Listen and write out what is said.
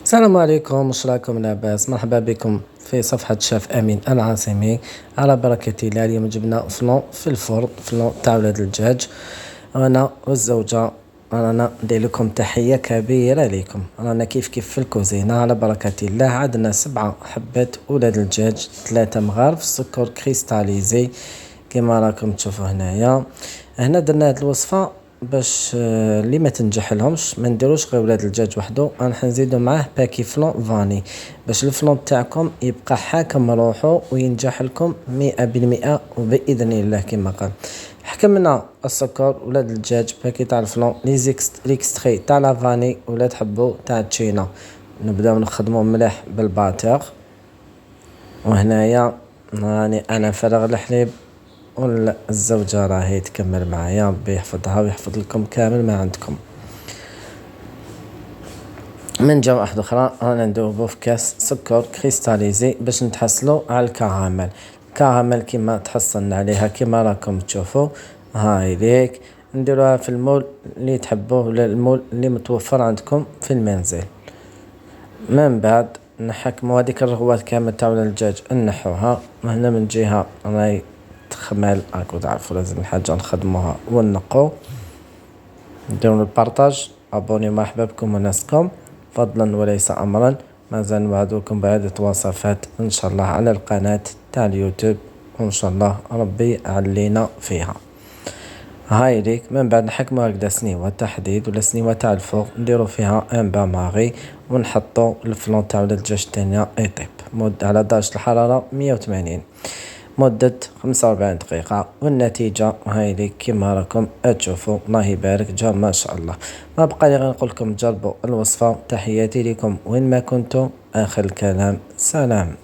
السلام عليكم، واش راكم لاباس؟ مرحبا بكم في صفحة شاف أمين العاصمي. على بركة الله. اليوم جبنا فلون في الفرن، فلون تاع ولاد الدجاج. أنا والزوجة رانا ندير لكم تحية كبيرة لكم. رانا كيف في الكوزينة على بركة الله. عندنا 7 حبات ولاد الدجاج، 3 مغارف، سكر كريستاليزي كما راكم تشوفوا هنايا. هنا درنا هاد الوصفة باش اللي ما تنجح لهمش ما نديروش غير ولاد الدجاج وحده، راح نزيدو معاه باكي فلون فاني باش الفلون تاعكم يبقى حاكم روحو وينجح لكم 100% وباذن الله. كما قال حكمنا السكر ولاد الدجاج، باكي تاع الفلون، ليكستري تاع لا فاني ولا تحبوا تاع التشينا. نبداو نخدمو مليح بالباتور. وهنايا راني انا فرغ الحليب والزوجة راهي تكمل معايا، ربي يحفظها ويحفظ لكم كامل ما عندكم. من جهة واحدة أخرى رانا ندوبو في كاس سكر كريستاليزي باش نتحصلو على الكراميل. الكراميل كما تحصلنا عليها كما راكم تشوفوا. هاي ليك نديروها في المول اللي تحبوه ولا المول اللي متوفر عندكم في المنزل. من بعد نحكمو هذيك الرغوات كامل تاع الدجاج، نحوها. وهنا من جهة راهي تخمل، راكم تعرفوا لازم الحاجة نخدموها ونقو. نديرو البارطاج، ابوني مع احبابكم وناسكم فضلا وليس امرا. مازال نوعدوكم بعدة وصفات ان شاء الله على القناة تاع اليوتيوب، وان شاء الله ربي علينا فيها. هاي ليك من بعد نحكمو هكذا سنيوة تحديد ولا سنيوة تاع الفوق، نديرو فيها ان با ماغي ونحطو الفلون تاع الدجاج الثانية يطيب على درجة الحرارة 180 مدة 45 دقيقة. والنتيجة هاي لي كما راكم تشوفوا. الله يبارك، جا ما شاء الله. ما بقى لي غير نقول لكم جربوا الوصفة. تحياتي لكم وين ما كنتم. آخر الكلام سلام.